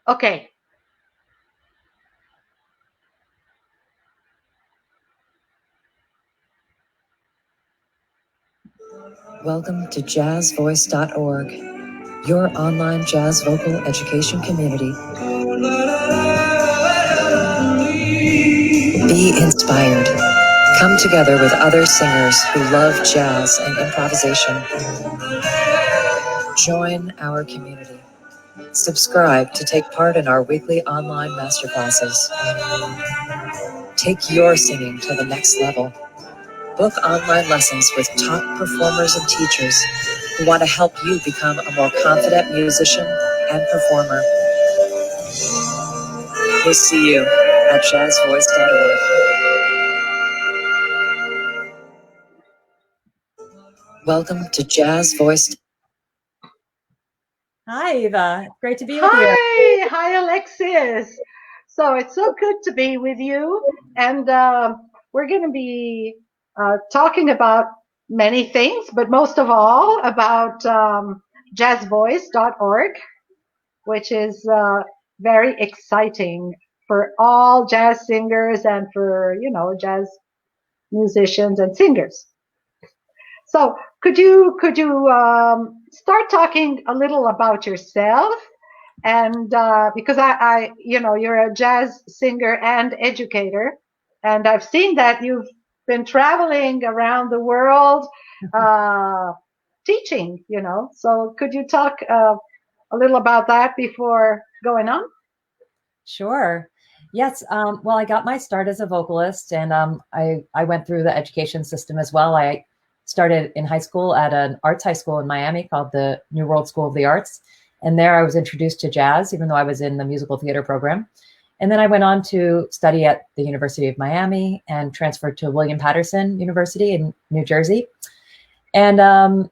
Okay. Welcome to jazzvoice.org, your online jazz vocal education community. Be inspired. Come together with other singers who love jazz and improvisation. Join our community. Subscribe to take part in our weekly online masterclasses. Take your singing to the next level. Book online lessons with top performers and teachers who want to help you become a more confident musician and performer. We'll see you at jazzvoice.org. Welcome to Jazz Voice. Hi, Eva. Great to be with you. you. Hi, Alexis. So it's so good to be with you. And we're going to be talking about many things, but most of all about jazzvoice.org, which is very exciting for all jazz singers and for, jazz musicians and singers. So could you start talking a little about yourself? And because I you're a jazz singer and educator, and I've seen that you've been traveling around the world teaching, So could you talk a little about that before going on? Sure. Yes. Well, I got my start as a vocalist, and I went through the education system as well. I started in high school at an arts high school in Miami called the New World School of the Arts. And there I was introduced to jazz, even though I was in the musical theater program. And then I went on to study at the University of Miami and transferred to William Patterson University in New Jersey. And then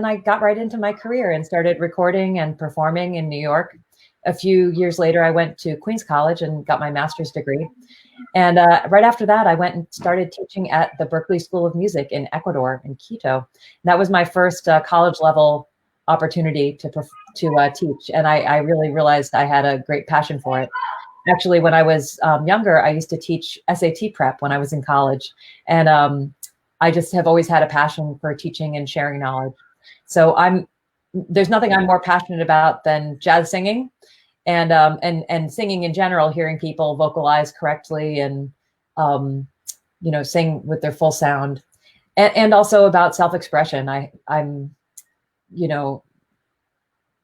I got right into my career and started recording and performing in New York. A few years later, I went to Queens College and got my master's degree. And right after that, I went and started teaching at the Berklee School of Music in Ecuador, in Quito. And that was my first college level opportunity to teach. And I really realized I had a great passion for it. Actually, when I was younger, I used to teach SAT prep when I was in college. And I just have always had a passion for teaching and sharing knowledge. So there's nothing I'm more passionate about than jazz singing and singing in general, hearing people vocalize correctly and, sing with their full sound, and also about self-expression. I'm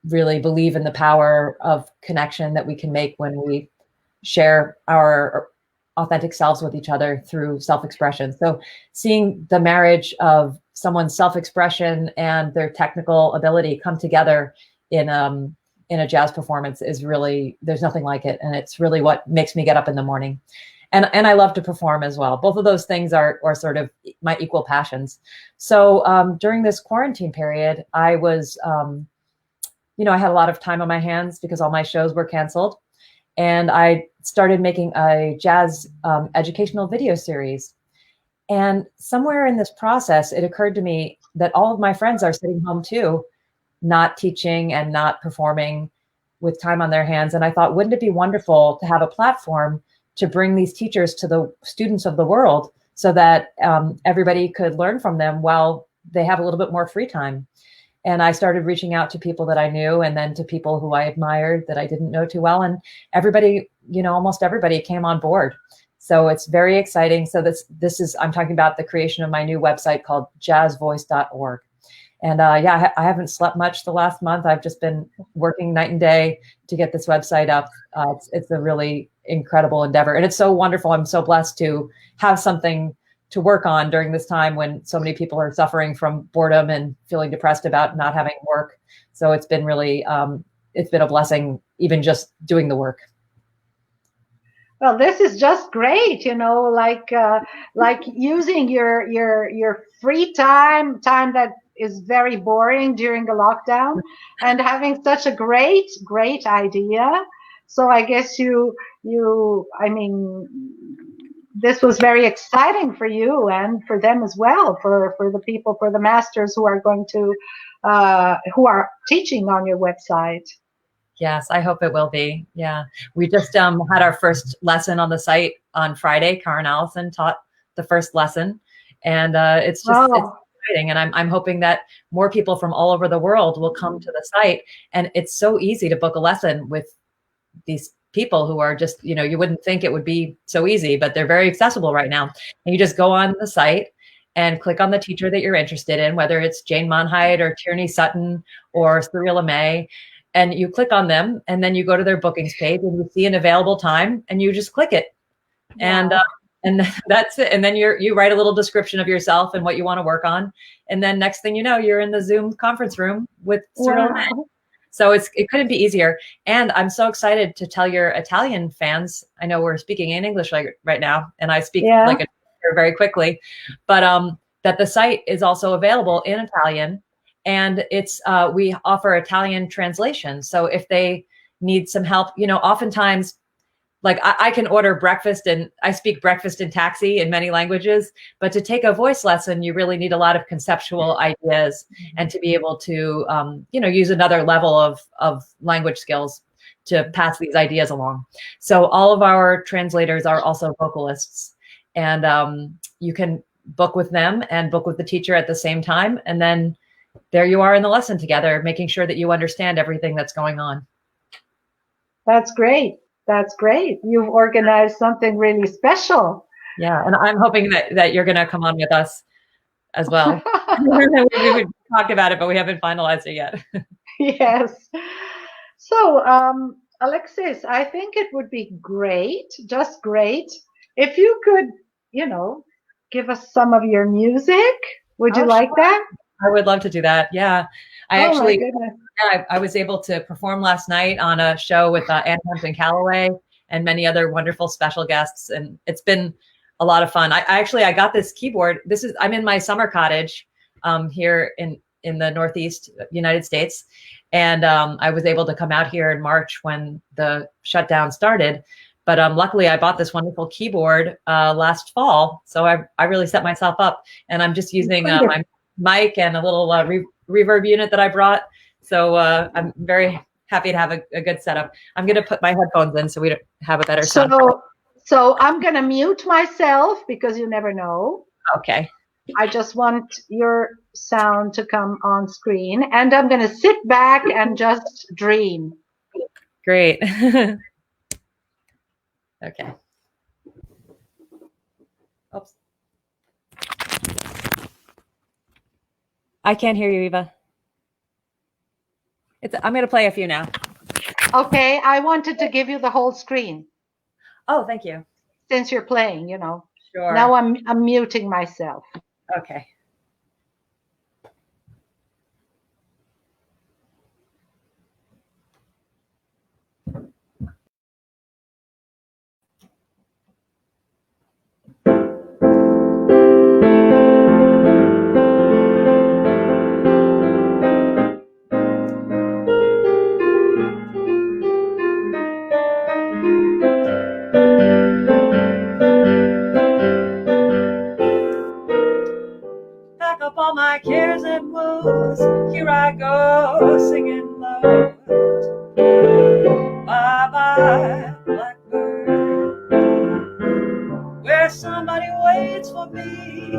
really believe in the power of connection that we can make when we share our authentic selves with each other through self-expression. So seeing the marriage of someone's self-expression and their technical ability come together in a jazz performance is really, there's nothing like it. And it's really what makes me get up in the morning. And I love to perform as well. Both of those things are sort of my equal passions. So during this quarantine period, I was, I had a lot of time on my hands because all my shows were canceled. And I started making a jazz educational video series. And somewhere in this process, it occurred to me that all of my friends are sitting home too, not teaching and not performing with time on their hands. And I thought, wouldn't it be wonderful to have a platform to bring these teachers to the students of the world so that everybody could learn from them while they have a little bit more free time. And I started reaching out to people that I knew and then to people who I admired that I didn't know too well. And everybody, almost everybody came on board. So it's very exciting. So this is, I'm talking about the creation of my new website called jazzvoice.org. And I haven't slept much the last month. I've just been working night and day to get this website up. It's a really incredible endeavor. And it's so wonderful. I'm so blessed to have something to work on during this time when so many people are suffering from boredom and feeling depressed about not having work. So it's been really, it's been a blessing, even just doing the work. Well, this is just great, like using your free time that is very boring during the lockdown, and having such a great idea. So I guess this was very exciting for you and for them as well, for the people, for the masters who are going to who are teaching on your website. Yes, I hope it will be. Yeah. We just had our first lesson on the site on Friday. Karen Allison taught the first lesson. And it's Oh, exciting. And I'm hoping that more people from all over the world will come to the site. And it's so easy to book a lesson with these people who are just, you wouldn't think it would be so easy, but they're very accessible right now. And you just go on the site and click on the teacher that you're interested in, whether it's Jane Monheit or Tyranny Sutton or Cyrilla May. And you click on them, and then you go to their bookings page and you see an available time and you just click it. And that's it. And then you write a little description of yourself and what you want to work on. And then next thing you know, you're in the Zoom conference room with Cyrilla May. So it couldn't be easier. And I'm so excited to tell your Italian fans, I know we're speaking in English right now, and I speak like a very quickly, but that the site is also available in Italian, and it's we offer Italian translation. So if they need some help, oftentimes, like I can order breakfast, and I speak breakfast in taxi in many languages, but to take a voice lesson, you really need a lot of conceptual ideas and to be able to, use another level of language skills to pass these ideas along. So all of our translators are also vocalists, and you can book with them and book with the teacher at the same time. And then there you are in the lesson together, making sure that you understand everything that's going on. That's great. That's great. You've organized something really special. Yeah, and I'm hoping that you're going to come on with us as well. we talked about it, but we haven't finalized it yet. Yes. So, Alexis, I think it would be great, just great, if you could, give us some of your music. Would you like that? I would love to do that. Yeah. My goodness. I was able to perform last night on a show with Ann Hampton Calloway and many other wonderful special guests. And it's been a lot of fun. I got this keyboard. I'm in my summer cottage here in the Northeast United States. And I was able to come out here in March when the shutdown started. But luckily I bought this wonderful keyboard last fall. So I really set myself up, and I'm just using my mic and a little reverb unit that I brought. So I'm very happy to have a good setup. I'm going to put my headphones in so we don't have a better sound. So I'm going to mute myself because you never know. Okay. I just want your sound to come on screen, and I'm going to sit back and just dream. Great. Okay. Oops. I can't hear you, Eva. I'm going to play a few now. Okay, I wanted to give you the whole screen. Oh, thank you. Since you're playing, Sure. Now I'm muting myself. Okay. All my cares and woes, here I go singing low. Bye bye, blackbird, where somebody waits for me,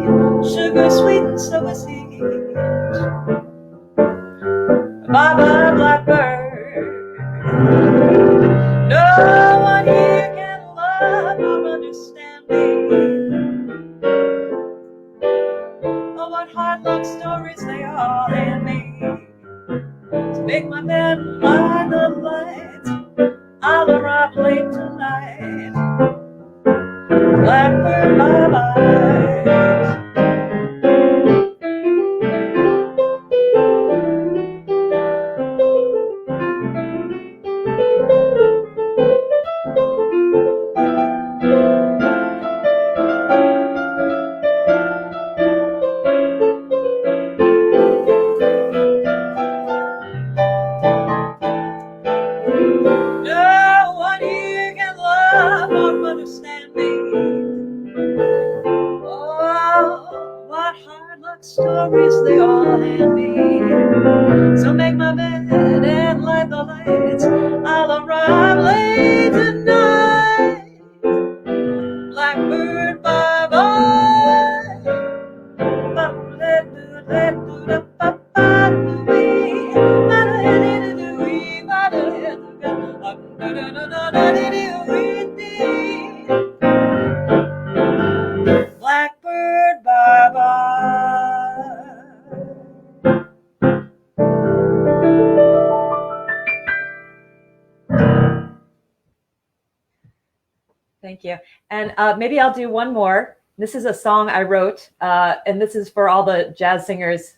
sugar sweet and so sweet. Bye bye, blackbird, no one here can love or understand me. What hard love stories they all in me. To make my bed by the light, I'll arrive late tonight. Blackbird, bye-bye. Thank you. And maybe I'll do one more. This is a song I wrote, and this is for all the jazz singers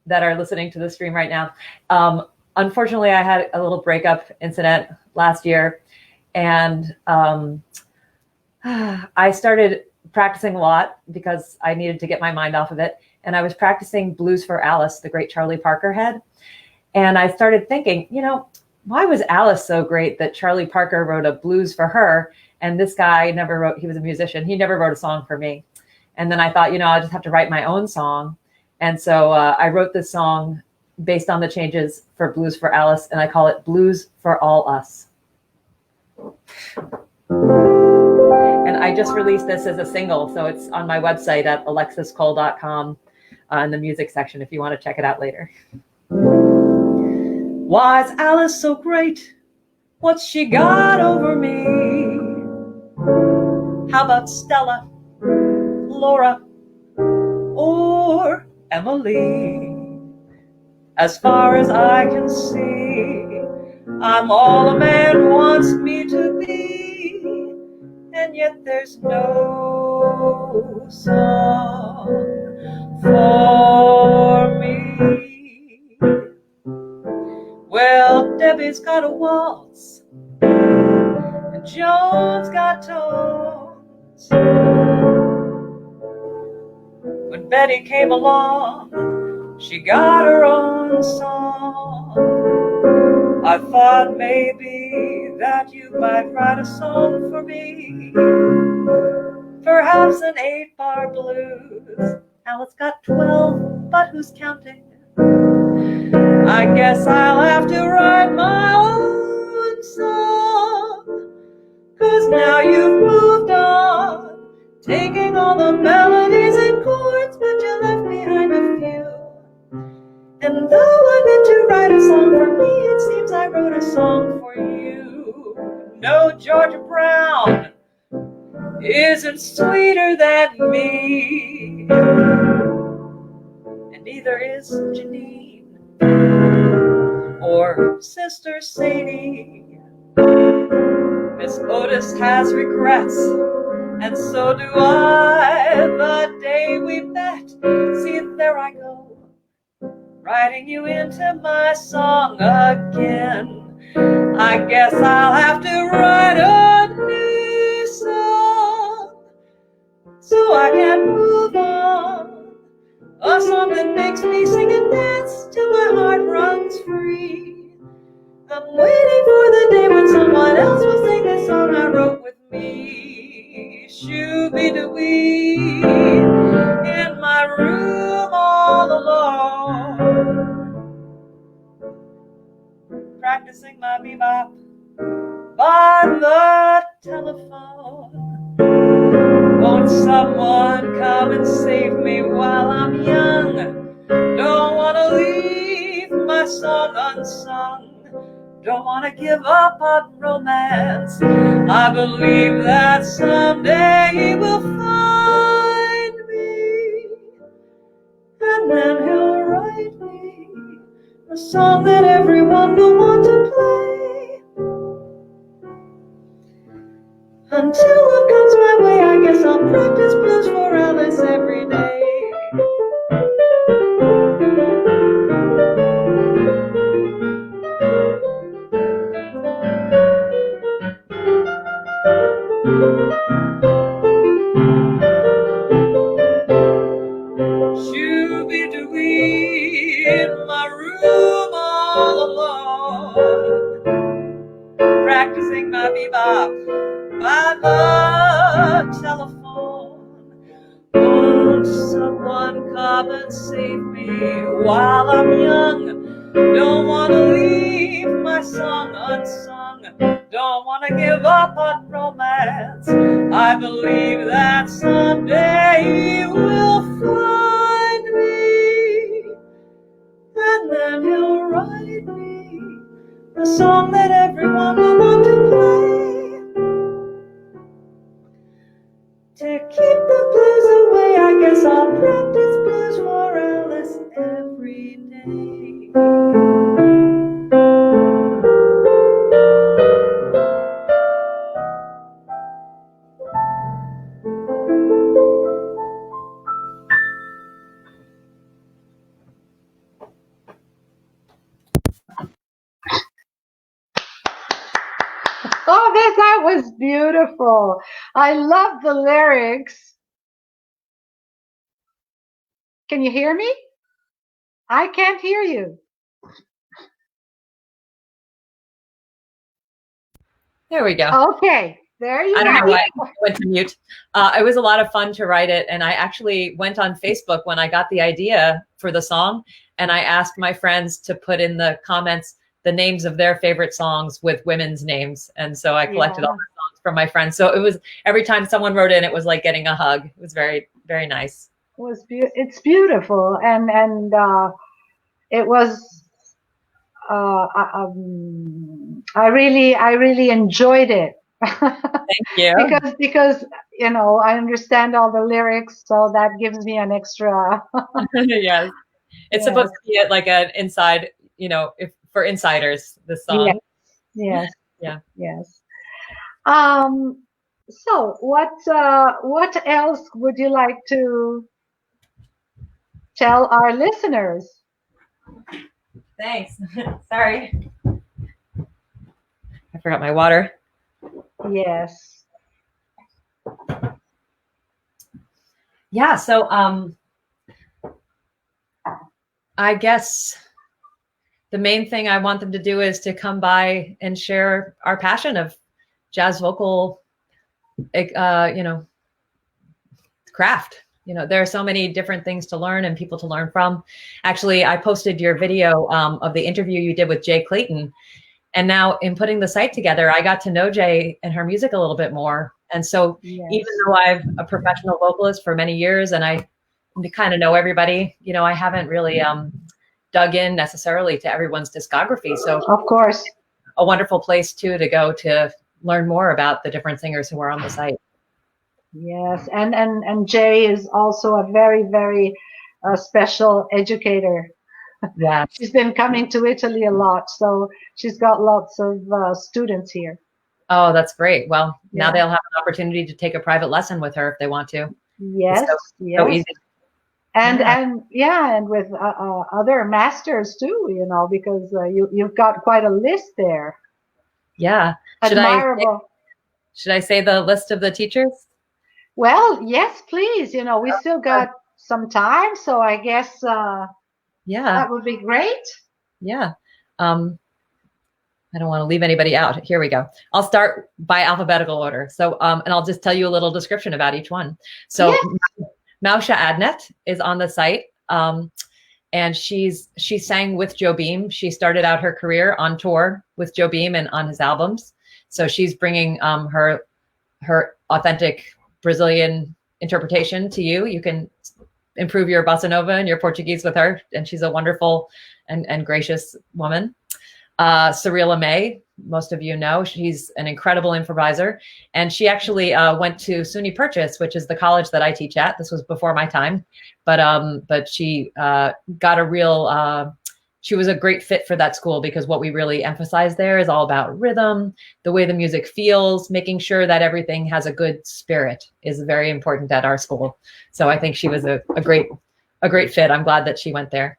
that are listening to the stream right now. Unfortunately, I had a little breakup incident last year, and I started practicing a lot because I needed to get my mind off of it. And I was practicing Blues for Alice, the great Charlie Parker had. And I started thinking, you know, why was Alice so great that Charlie Parker wrote a blues for her? And this guy never wrote, he was a musician, he never wrote a song for me. And then I thought, you know, I'll just have to write my own song. And so I wrote this song based on the changes for Blues for Alice, and I call it Blues for All Us. And I just released this as a single, so it's on my website at alexiscole.com in the music section if you want to check it out later. Why is Alice so great? What's she got over me? How about Stella, Laura, or Emily? As far as I can see, I'm all a man wants me to be, and yet there's no song for me. Well, Debbie's got a waltz, and Joan's got tones. When Betty came along, she got her own song. I thought maybe that you might write a song for me, perhaps an 8-bar blues. Now it's got 12, but who's counting? I guess I'll have to write my own song, 'cause now you've moved on, taking all the melodies and chords, but you left behind a few. And though I meant to write a song for me, it seems I wrote a song for you. No, Georgia Brown isn't sweeter than me, and neither is Janine or Sister Sadie. Miss Otis has regrets, and so do I. The day we met, see, there I go, writing you into my song again. I guess I'll have to write a new song so I can move on. A song that makes me sing and dance till my heart runs free. I'm waiting for the day when someone else will sing the song I wrote with me. Shoo-be-doo-wee, in my room all alone, practicing my bebop by the telephone. Won't someone come and save me while I'm young? Don't want to leave my song unsung. Don't want to give up on romance. I believe that someday he will find me, and then he'll write me a song that everyone will want to play. Until love comes my way, I guess I'll practice blues for Alice every day. Shoo-be-doo-wee, in my room all alone, practicing my bebop by the telephone. Won't someone come and save me while I'm young? Don't want to leave my song unsung. Don't want to give up on romance. I believe that someday he will find me, and then he'll write me a song that everyone will want to play. To keep the blues away, I guess I'll practice blues for Alice every day. Oh, that was beautiful. I love the lyrics. Can you hear me? I can't hear you. There we go. Okay, there you I are. don't know why I went to mute. It was a lot of fun to write it. And I actually went on Facebook when I got the idea for the song. And I asked my friends to put in the comments the names of their favorite songs with women's names. And so I collected all the songs from my friends. So it was every time someone wrote in, it was like getting a hug. It was very, very nice. It's beautiful. And it was, I really enjoyed it. Thank you. because I understand all the lyrics, so that gives me an extra. Yes, it's supposed to be like an inside, if for insiders, this song. Yes. Yeah. Yes. So what else would you like to tell our listeners? Thanks. Sorry, I forgot my water. Yes. Yeah. So, I guess the main thing I want them to do is to come by and share our passion of jazz vocal, craft. There are so many different things to learn and people to learn from. Actually, I posted your video of the interview you did with Jay Clayton. And now in putting the site together, I got to know Jay and her music a little bit more. And so even though I'm a professional vocalist for many years and I kind of know everybody, I haven't really dug in necessarily to everyone's discography. So of course, a wonderful place too to go to learn more about the different singers who are on the site. Yes, and Jay is also a very, very special educator. Yeah, she's been coming to Italy a lot, so she's got lots of students here. Oh, that's great. Well, now they'll have an opportunity to take a private lesson with her if they want to. Yes, so easy. And with other masters too, because you've got quite a list there. Yeah. Admirable. Should I say the list of the teachers? Well, yes, please. We still got some time, so I guess that would be great. Yeah. I don't want to leave anybody out. Here we go. I'll start by alphabetical order. So, and I'll just tell you a little description about each one. So Mausha Adnet is on the site. And she sang with Joe Beam. She started out her career on tour with Joe Beam and on his albums. So she's bringing her authentic Brazilian interpretation to you. You can improve your bossa nova and your Portuguese with her. And she's a wonderful and gracious woman. Cyrilla May, most of you know, she's an incredible improviser. And she actually went to SUNY Purchase, which is the college that I teach at. This was before my time. But she got a real, she was a great fit for that school because what we really emphasize there is all about rhythm, the way the music feels, making sure that everything has a good spirit is very important at our school. So I think she was a great fit. I'm glad that she went there.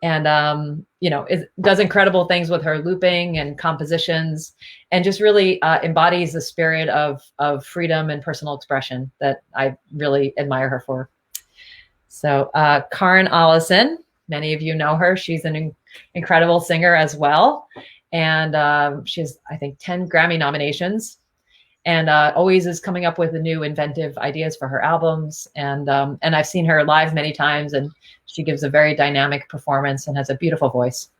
And, it does incredible things with her looping and compositions and just really embodies the spirit of freedom and personal expression that I really admire her for. So Karen Allison, many of you know her. She's an incredible singer as well. And she has, I think, 10 Grammy nominations and always is coming up with the new inventive ideas for her albums. And I've seen her live many times and she gives a very dynamic performance and has a beautiful voice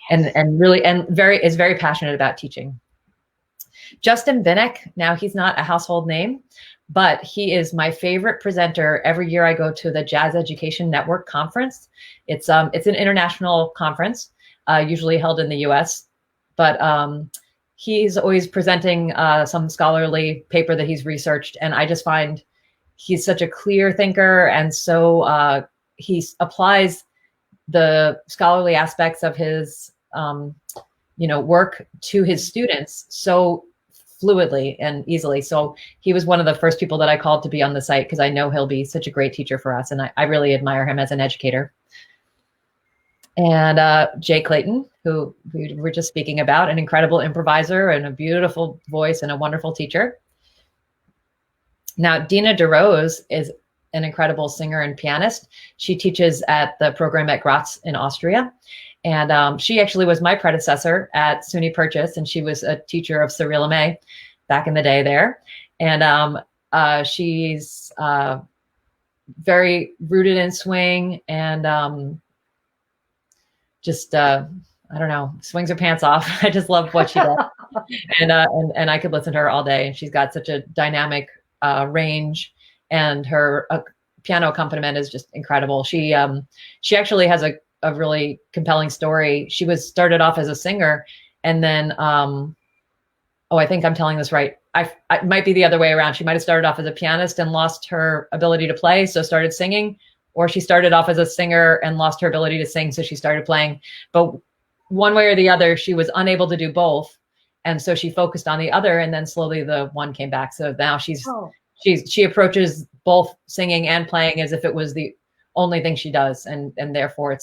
and is very passionate about teaching. Justin Vinnick, now he's not a household name, but he is my favorite presenter. Every year I go to the Jazz Education Network conference. It's an international conference, usually held in the US, but he's always presenting some scholarly paper that he's researched. And I just find he's such a clear thinker. And so he applies the scholarly aspects of his, work to his students so fluidly and easily. So he was one of the first people that I called to be on the site because I know he'll be such a great teacher for us. And I really admire him as an educator. And Jay Clayton, who we were just speaking about, an incredible improviser and a beautiful voice and a wonderful teacher. Now, Dena Duros is an incredible singer and pianist. She teaches at the program at Graz in Austria. And she actually was my predecessor at SUNY Purchase, and she was a teacher of Cyril LeMay back in the day there. And she's very rooted in swing and just I don't know, swings her pants off. I just love what she does, and I could listen to her all day. And she's got such a dynamic range, and her piano accompaniment is just incredible. She actually has a really compelling story. She started off as a singer, and then I think I'm telling this right. It might be the other way around. She might have started off as a pianist and lost her ability to play, so started singing, or she started off as a singer and lost her ability to sing, so she started playing. But one way or the other, she was unable to do both, and so she focused on the other, and then slowly the one came back. So now she approaches both singing and playing as if it was the only thing she does, and therefore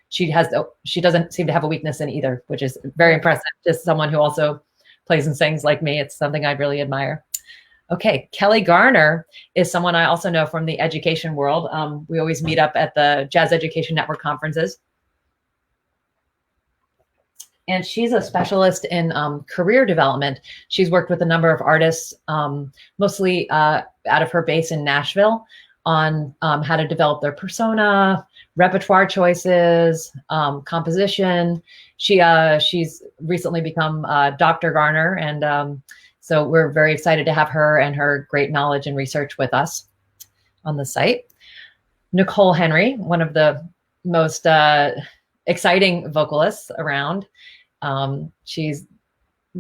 she doesn't seem to have a weakness in either, which is very impressive to someone who also plays and sings like me. It's something I really admire. Okay, Kelly Garner is someone I also know from the education world. We always meet up at the Jazz Education Network conferences. And she's a specialist in career development. She's worked with a number of artists, mostly out of her base in Nashville, on how to develop their persona, repertoire choices, composition. She's recently become Dr. Garner, and so we're very excited to have her and her great knowledge and research with us on the site. Nicole Henry, one of the most exciting vocalists around. She's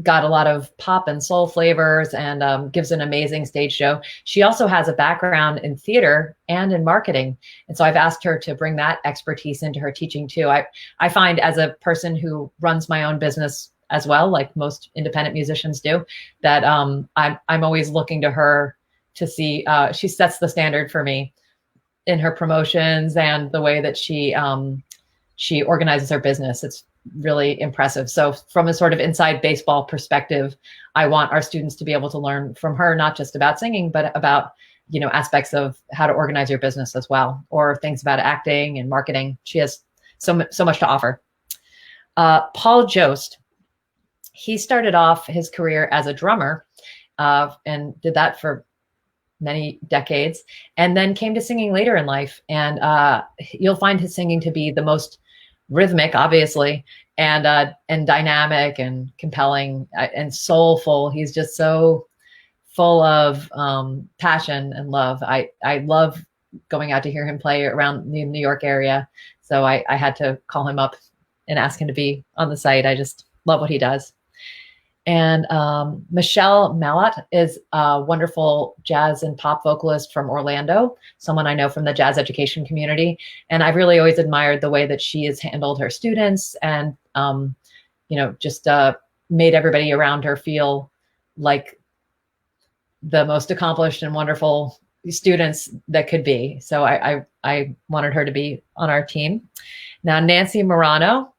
got a lot of pop and soul flavors and gives an amazing stage show. She also has a background in theater and in marketing. And so I've asked her to bring that expertise into her teaching too. I find, as a person who runs my own business as well, like most independent musicians do, that I'm always looking to her to see, she sets the standard for me in her promotions and the way that she organizes her business. It's really impressive. So from a sort of inside baseball perspective, I want our students to be able to learn from her, not just about singing, but about, aspects of how to organize your business as well, or things about acting and marketing. She has so much to offer. Paul Jost, he started off his career as a drummer and did that for many decades, and then came to singing later in life. And you'll find his singing to be the most rhythmic, obviously, and dynamic and compelling and soulful. He's just so full of passion and love. I love going out to hear him play around the New York area. So I had to call him up and ask him to be on the site. I just love what he does. And Michele Mallet is a wonderful jazz and pop vocalist from Orlando, someone I know from the jazz education community. And I've really always admired the way that she has handled her students and, just made everybody around her feel like the most accomplished and wonderful students that could be. So I wanted her to be on our team. Now, Nancy Morano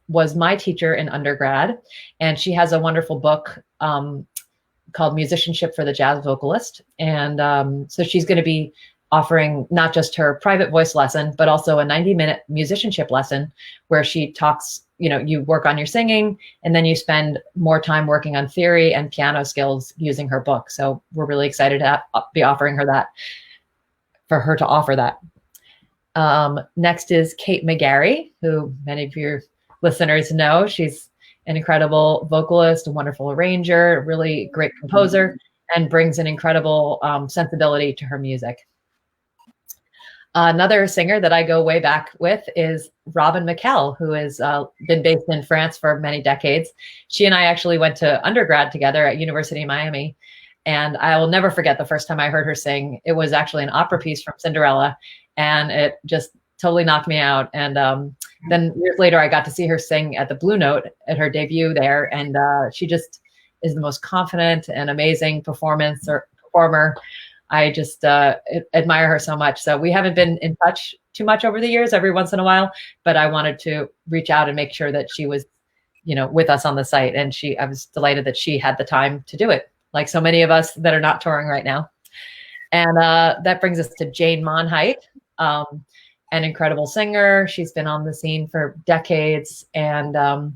was my teacher in undergrad, and she has a wonderful book called Musicianship for the Jazz Vocalist. And so she's going to be offering not just her private voice lesson, but also a 90-minute musicianship lesson where she talks, you work on your singing, and then you spend more time working on theory and piano skills using her book. So we're really excited to be offering her that, for her to offer that. Next is Kate Mcgarry, who many of your listeners know. She's an incredible vocalist, a wonderful arranger, a really great composer, and brings an incredible sensibility to her music. Another singer that I go way back with is Robin Mikkel, who has been based in France for many decades. She and I actually went to undergrad together at University of Miami. And I will never forget the first time I heard her sing. It was actually an opera piece from Cinderella, and it just totally knocked me out. And then years later, I got to see her sing at the Blue Note at her debut there. And she just is the most confident and amazing performer. I just admire her so much. So we haven't been in touch too much over the years, every once in a while, but I wanted to reach out and make sure that she was, with us on the site. And I was delighted that she had the time to do it, like so many of us that are not touring right now. And that brings us to Jane Monheit, an incredible singer. She's been on the scene for decades, and I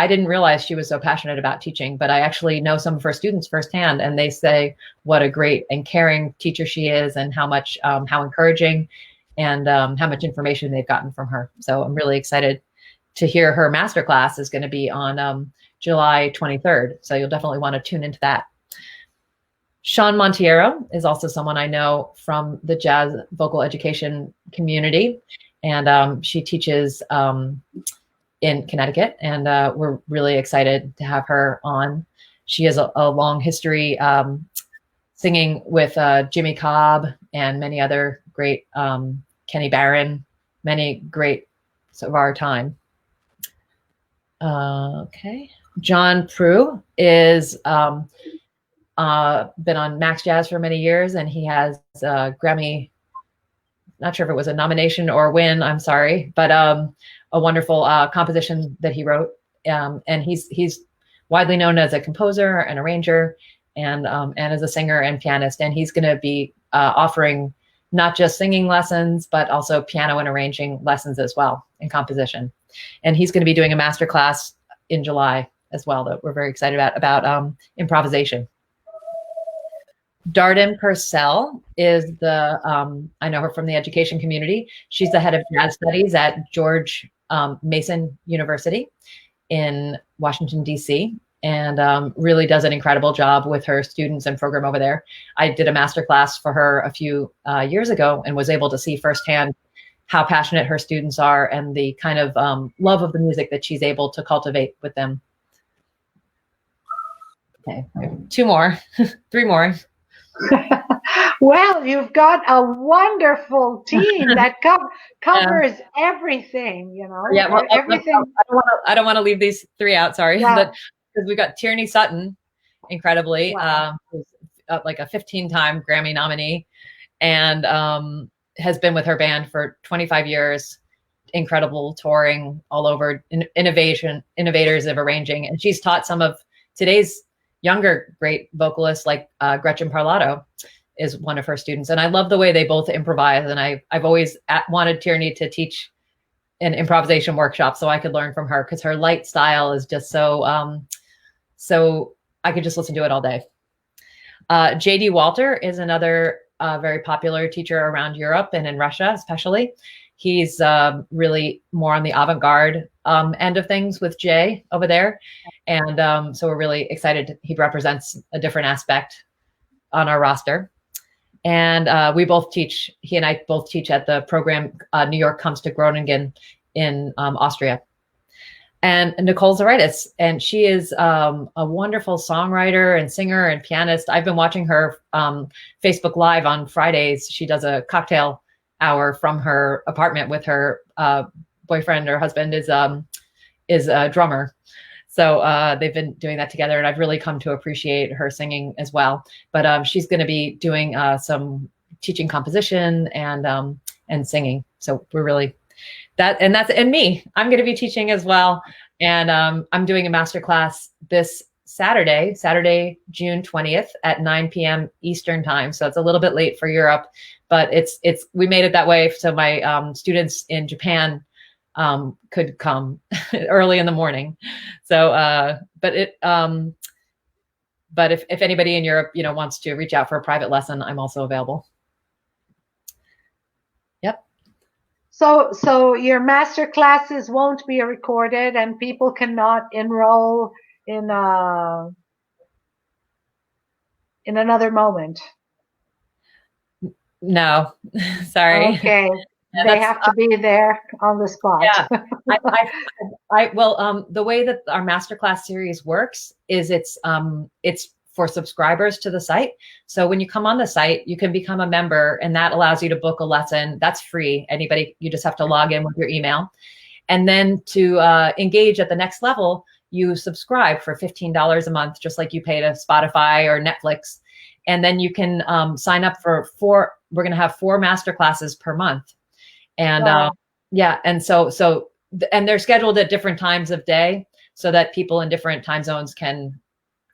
didn't realize she was so passionate about teaching, but I actually know some of her students firsthand, and they say what a great and caring teacher she is, and how encouraging and how much information they've gotten from her. So I'm really excited to hear her masterclass is going to be on July 23rd. So you'll definitely want to tune into that. Shawn Montero is also someone I know from the jazz vocal education community, and she teaches in Connecticut, and we're really excited to have her on. She has a long history singing with Jimmy Cobb and many other great, Kenny Barron, many greats of our time. Okay. John Prue is been on Max Jazz for many years, and he has a Grammy, not sure if it was a nomination or win, I'm sorry, but a wonderful composition that he wrote. And he's widely known as a composer and arranger, and as a singer and pianist. And he's going to be offering not just singing lessons, but also piano and arranging lessons as well in composition. And he's going to be doing a masterclass in July as well that we're very excited about improvisation. Darden Purcell is I know her from the education community. She's the head of jazz studies at George Mason University in Washington, D.C., and really does an incredible job with her students and program over there. I did a master class for her a few years ago and was able to see firsthand how passionate her students are and the kind of love of the music that she's able to cultivate with them. Okay, 2 more, 3 more. Well, you've got a wonderful team that covers everything, Yeah, well, everything. I don't want to leave these 3 out. Sorry, Yeah. but because we got Tyranny Sutton, incredibly, Wow. who's like a 15-time Grammy nominee, and has been with her band for 25 years. Incredible touring all over, innovators of arranging, and she's taught some of today's younger great vocalists, like Gretchen Parlato is one of her students. And I love the way they both improvise. And I've always wanted Tyranny to teach an improvisation workshop so I could learn from her, because her light style is just so I could just listen to it all day. J.D. Walter is another very popular teacher around Europe and in Russia, especially. He's really more on the avant-garde end of things with Jay over there. And so we're really excited. He represents a different aspect on our roster. And he and I both teach at the program New York Comes to Groningen in Austria. And Nicole Zaritis, and she is a wonderful songwriter and singer and pianist. I've been watching her Facebook Live on Fridays. She does a cocktail hour from her apartment with her boyfriend or husband is a drummer. So they've been doing that together, and I've really come to appreciate her singing as well. But she's going to be doing some teaching composition and singing. So we're really and me. I'm going to be teaching as well, and I'm doing a masterclass this Saturday, June 20th at 9 p.m. Eastern time. So it's a little bit late for Europe, but we made it that way so my students in Japan could come early in the morning. So, but if anybody in Europe, wants to reach out for a private lesson, I'm also available. Yep. So your master classes won't be recorded, and people cannot enroll in another moment. No, sorry. Okay. Yeah, they have to be there on the spot. Yeah. The way that our masterclass series works is it's for subscribers to the site. So when you come on the site, you can become a member, and that allows you to book a lesson. That's free. You just have to log in with your email. And then to engage at the next level, you subscribe for $15 a month, just like you pay to Spotify or Netflix. And then you can sign up for 4 we're going to have 4 master classes per month. And Wow. yeah, and and they're scheduled at different times of day so that people in different time zones can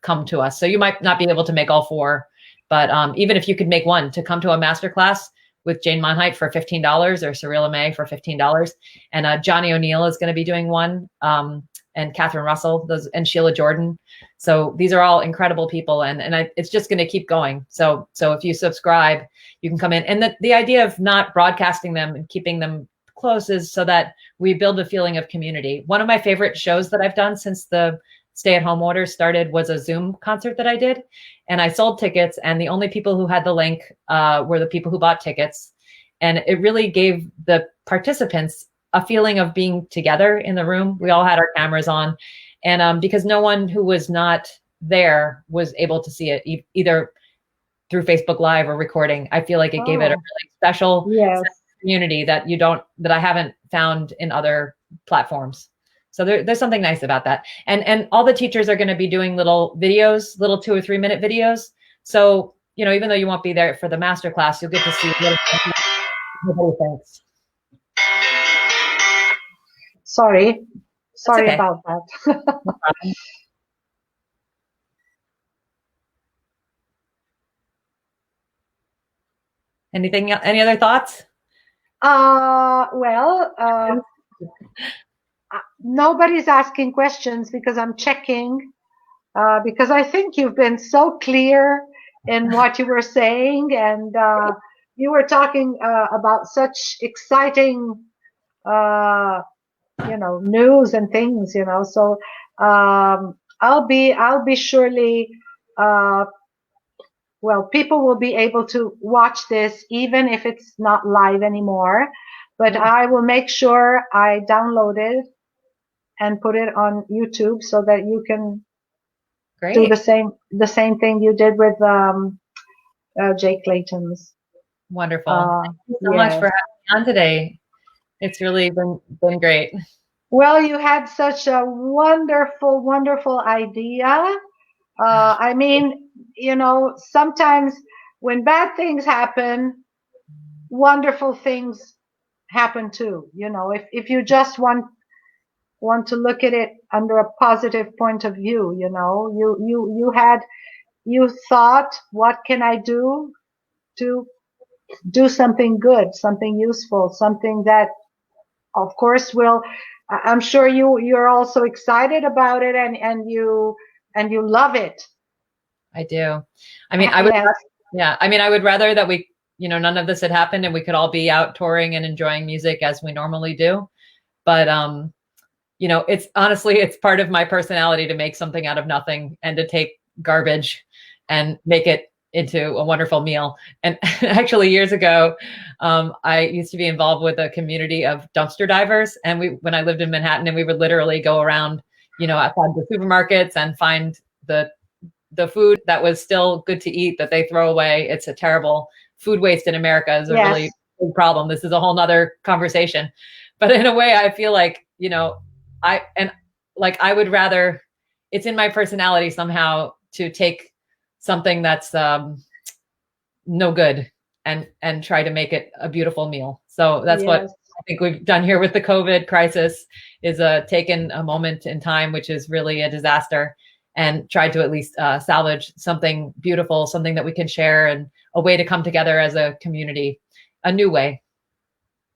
come to us. So you might not be able to make all 4, but even if you could make one to come to a master class with Jane Monheit for $15 or Cyrilla May for $15. And Johnny O'Neill is going to be doing one, and Catherine Russell, and Sheila Jordan. So these are all incredible people, and it's just going to keep going. So if you subscribe, you can come in. And the idea of not broadcasting them and keeping them close is so that we build a feeling of community. One of my favorite shows that I've done since the stay-at-home orders started was a Zoom concert that I did, and I sold tickets, and the only people who had the link were the people who bought tickets. And it really gave the participants a feeling of being together in the room. We all had our cameras on, and because no one who was not there was able to see it either through Facebook Live or recording, I feel like it gave it a really special sense of community that I haven't found in other platforms. So there's something nice about that. And all the teachers are going to be doing little videos, little 2 or 3 minute videos. So, even though you won't be there for the master class, you'll get to see what everybody thinks. Sorry okay. about that. Any other thoughts? Nobody's asking questions because I'm checking, because I think you've been so clear in what you were saying, and you were talking about such exciting news and things, so I'll be surely people will be able to watch this even if it's not live anymore, but I will make sure I download it and put it on YouTube so that you can do the same thing you did with Jake Clayton's. Wonderful. Thank you so much for having me on today. It's really been great. Well, you had such a wonderful, wonderful idea. I mean, sometimes when bad things happen, wonderful things happen too. If you just want to look at it under a positive point of view, you thought, what can I do to do something good, something useful, something that, of course, I'm sure you're also excited about it, and you love it. I do. I mean, I would rather that we, none of this had happened and we could all be out touring and enjoying music as we normally do. But, it's part of my personality to make something out of nothing and to take garbage and make it into a wonderful meal. And actually years ago, I used to be involved with a community of dumpster divers. And when I lived in Manhattan, and we would literally go around, outside the supermarkets and find the food that was still good to eat that they throw away. It's a terrible food waste in America is a really big problem. This is a whole nother conversation. But in a way, I feel like, I would rather, it's in my personality somehow to take something that's no good and try to make it a beautiful meal. So that's what I think we've done here with the COVID crisis, is taken a moment in time, which is really a disaster, and tried to at least salvage something beautiful, something that we can share, and a way to come together as a community, a new way.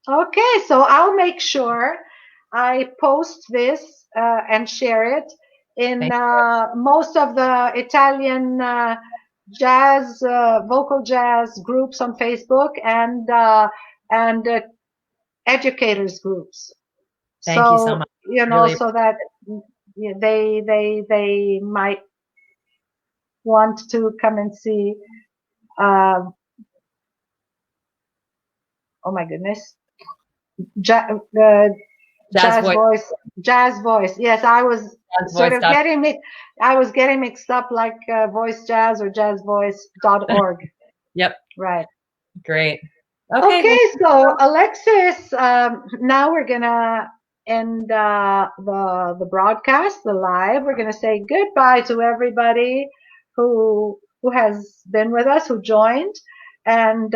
Okay, so I'll make sure I post this and share it in most of the Italian jazz, vocal jazz groups on Facebook, and educators groups. Thank you so much. Really, so that they might want to come and see. Oh my goodness. Jazz voice. Yes, I was getting mixed up, like voice jazz or jazzvoice.org. Yep. Right. Great. Okay, so Alexis, now we're gonna end the broadcast, the live. We're gonna say goodbye to everybody who has been with us, who joined. and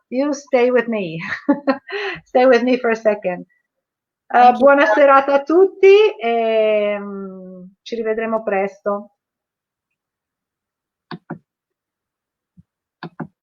you stay with me. Stay with me for a second. Buona serata a tutti e ci rivedremo presto.